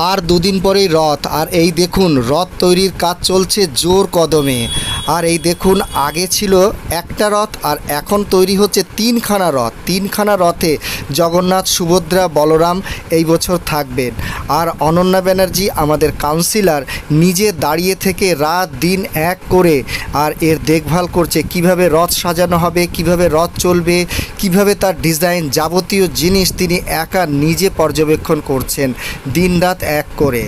আর দুদিন পরেই রথ। আর এই দেখুন রথ তৈরির কাজ চলছে জোর কদমে। আর এই দেখুন আগে ছিল একটা রথ আর এখন তৈরি হচ্ছে তিনখানা রথ। তিনখানা রথে জগন্নাথ, সুভদ্রা, বলরাম এই বছর থাকবেন। আর অনন্যা ব্যানার্জি আমাদের কাউন্সিলর নিজে দাঁড়িয়ে থেকে রাত দিন এক করে আর এর দেখভাল করছে, কিভাবে রথ সাজানো হবে, কিভাবে রথ চলবে, কিভাবে তার ডিজাইন, যাবতীয় জিনিস তিনি একা নিজে পর্যবেক্ষণ করছেন দিনরাত এক করে।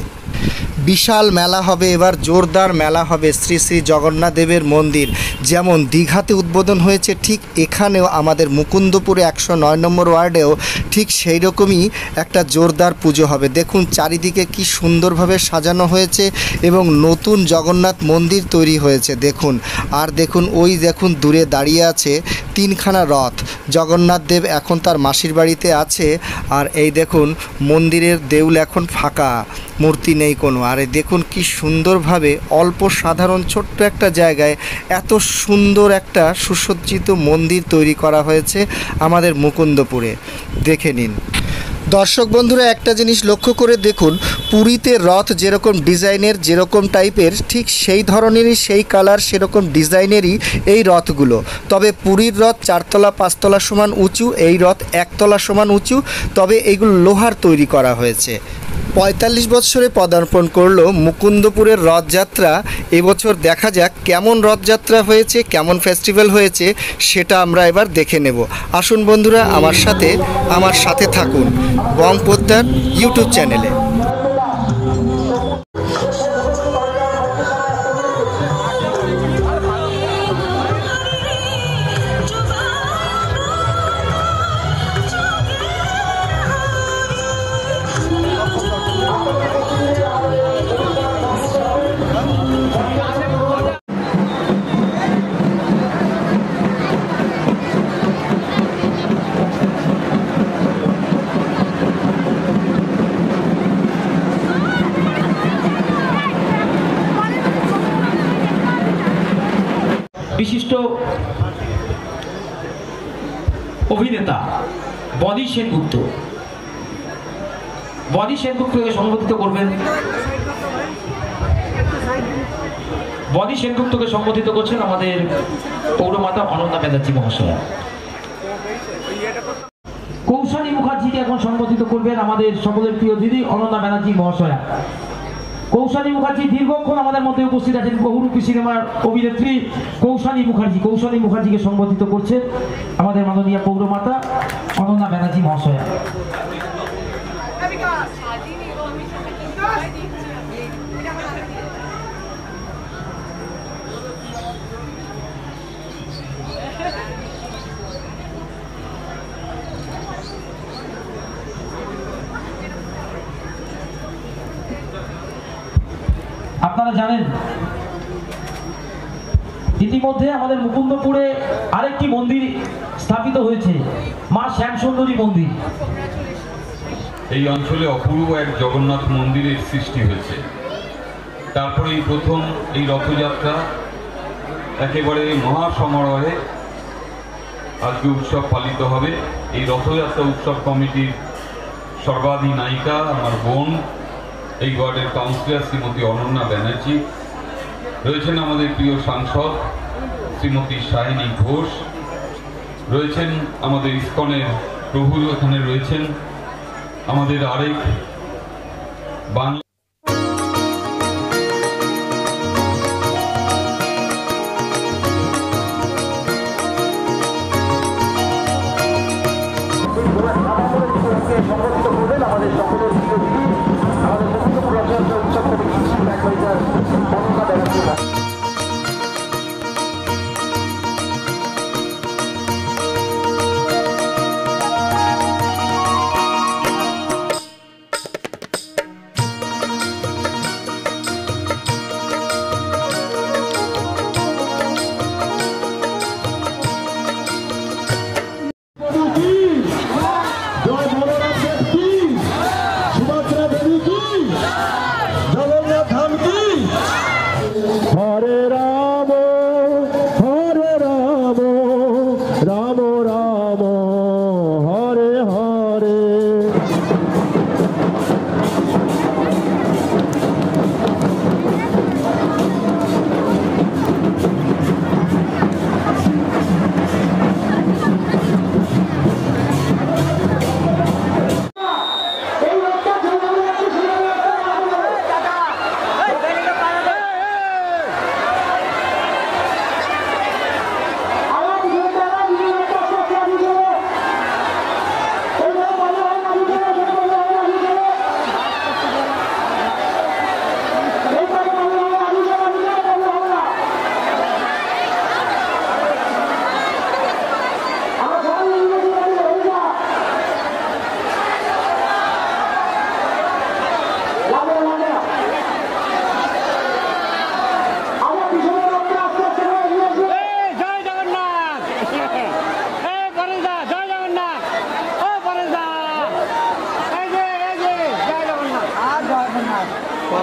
বিশাল মেলা হবে এবার, জোরদার মেলা হবে শ্রী শ্রী জগন্নাথ দেবের মন্দির। যেমন দীঘাতে উদ্বোধন হয়েছে ঠিক এখানেও আমাদের মুকুন্দপুরে 109 নম্বর ওয়ার্ডেও ঠিক সেই রকমই একটা জোরদার পুজো হবে। দেখুন চারিদিকে কি সুন্দরভাবে সাজানো হয়েছে এবং নতুন জগন্নাথ মন্দির তৈরি হয়েছে দেখুন। আর দেখুন ওই দেখুন দূরে দাঁড়িয়ে আছে তিনখানা রথ। জগন্নাথ দেব এখন তার মাসির বাড়িতে আছে। আর এই দেখুন মন্দিরের দেউল এখন ফাঁকা, মূর্তি নেই কোনো। আর দেখুন কি সুন্দরভাবে অল্প সাধারণ ছোট্ট একটা জায়গায় এত সুন্দর একটা সুসজ্জিত মন্দির তৈরি করা হয়েছে আমাদের মুকুন্দপুরে। দেখে নিন দর্শক বন্ধুরা, একটা জিনিস লক্ষ্য করে দেখুন, পুরীতে রথ যেরকম ডিজাইনের, যেরকম টাইপের, ঠিক সেই ধরনেরই, সেই কালার, সেরকম ডিজাইনেরই এই রথগুলো। তবে পুরীর রথ 4 তলা 5 তলা সমান উঁচু, এই রথ 1 তলা সমান উঁচু। তবে এগুলো লোহার তৈরি করা হয়েছে। 45 বছরে পদার্পণ করলো মুকুন্দপুরের রথযাত্রা। এবছর দেখা যাক কেমন রথযাত্রা হয়েছে, কেমন ফেস্টিভ্যাল হয়েছে, সেটা আমরা এবার দেখে নেব। আসুন বন্ধুরা আমার সাথে থাকুন বং পোদ্দার ইউটিউব চ্যানেলে। বিশিষ্ট অভিনেতা বনি সেনগুপ্তকে সম্বোধিত করবেন। বনি সেনগুপ্তকে সম্বোধিত করছেন আমাদের পৌরমাতা অনন্যা ব্যানার্জি মহাশয়া। কৌশানী মুখার্জিকে এখন সম্বোধিত করবেন আমাদের সকলের প্রিয় দিদি অনন্যা ব্যানার্জি মহাশয়া। কৌশানী মুখার্জি দীর্ঘক্ষণ আমাদের মধ্যে উপস্থিত আছেন, বহুরূপী সিনেমার অভিনেত্রী কৌশানী মুখার্জিকে সম্বোধিত করছেন আমাদের মাননীয় পৌরমাতা অনন্যা ব্যানার্জি মহাশয়া। আপনারা জানেন ইতিমধ্যে আমাদের মুকুন্দপুরে আরেকটি মন্দির স্থাপিত হয়েছে, মা শ্যামসুন্দরী মন্দির। এই অঞ্চলে অপূর্ব এক জগন্নাথ মন্দিরের সৃষ্টি হয়েছে। তারপরে এই প্রথম এই রথযাত্রা একেবারে মহাসমারোহে আজকে উৎসব পালিত হবে। এই রথযাত্রা উৎসব কমিটির সর্বাধিনায়িকা আমার বোন, এই ওয়ার্ডের কাউন্সিলর শ্রীমতী অনন্যা ব্যানার্জি রয়েছেন, আমাদের প্রিয় সাংসদ শ্রীমতী শাহিনী ঘোষ রয়েছেন, আমাদের ইসকনের প্রভু এখানে রয়েছেন, আমাদের আরেক বাংলা জগন্নাথ ধাম কি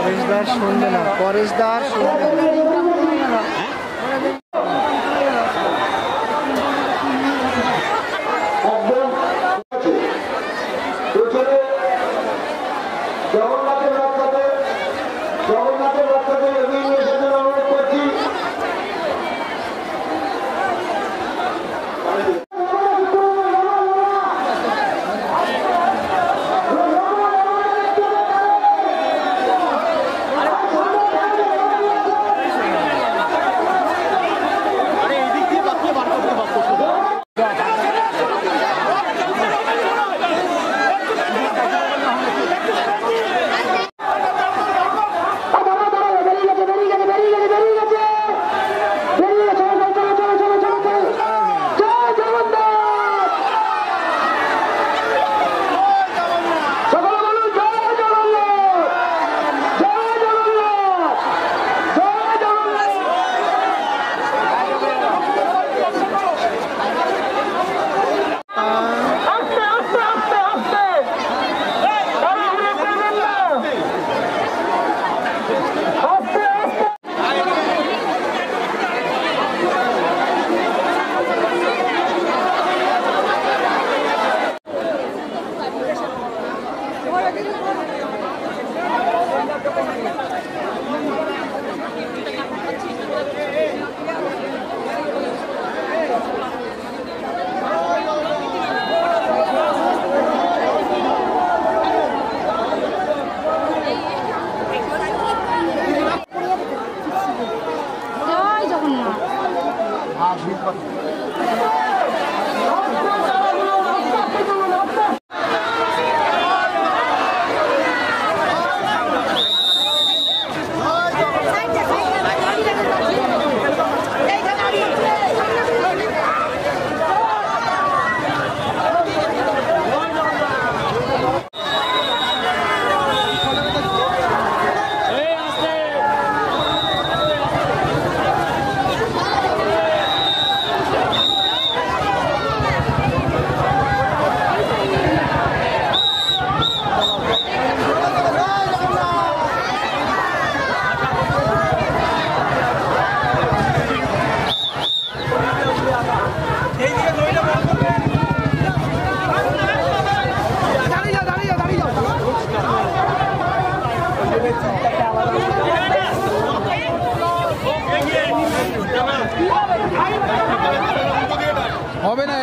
পরেশদার শুনবে না, পরেশদার শুনবে না। হবে না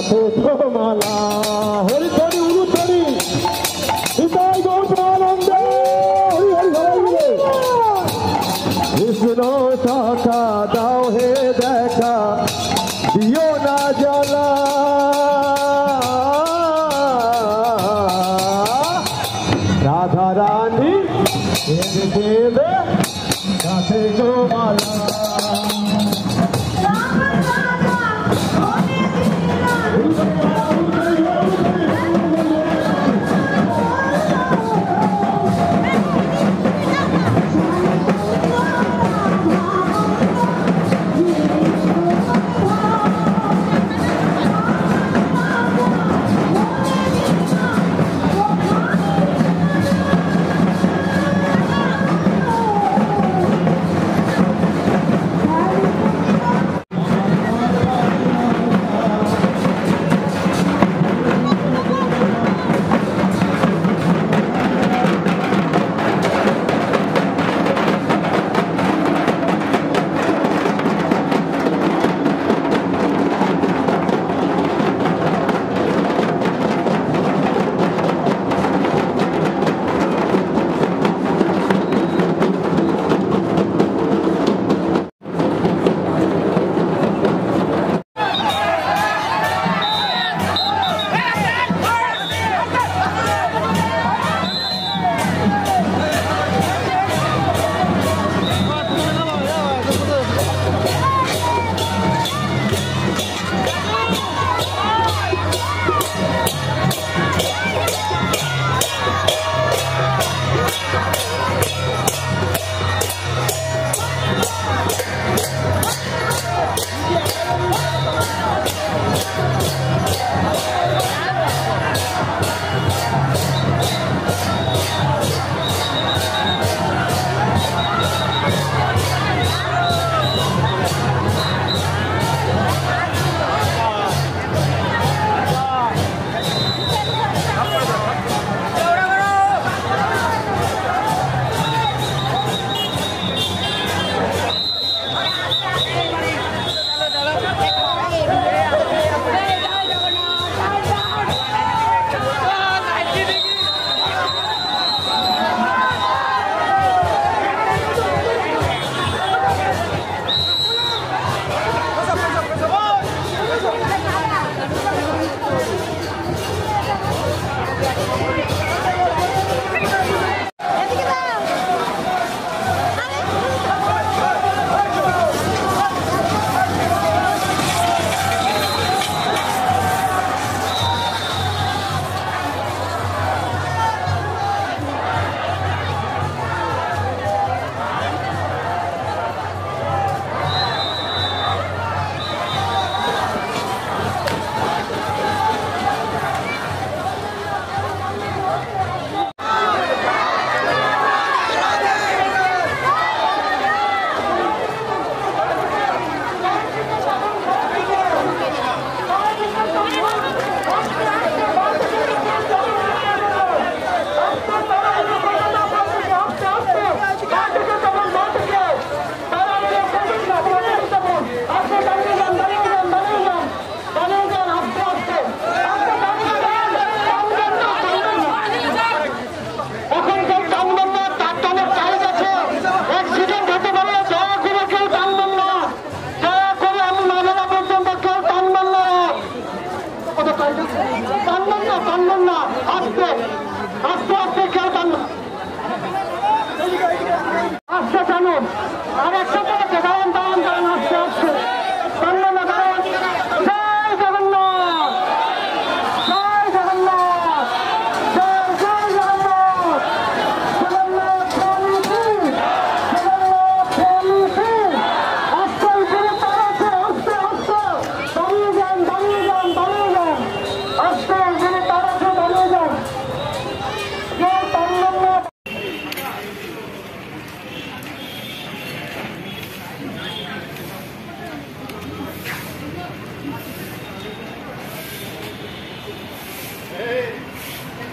রাখে মালা হরিধরি উরুধরি হৃদয় গৌরানন্দে কৃষ্ণ শাখা দাও হে দেখা দিও না জ্বালা রাধা রানী দেবে রাখে মালা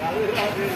রাধে রাধে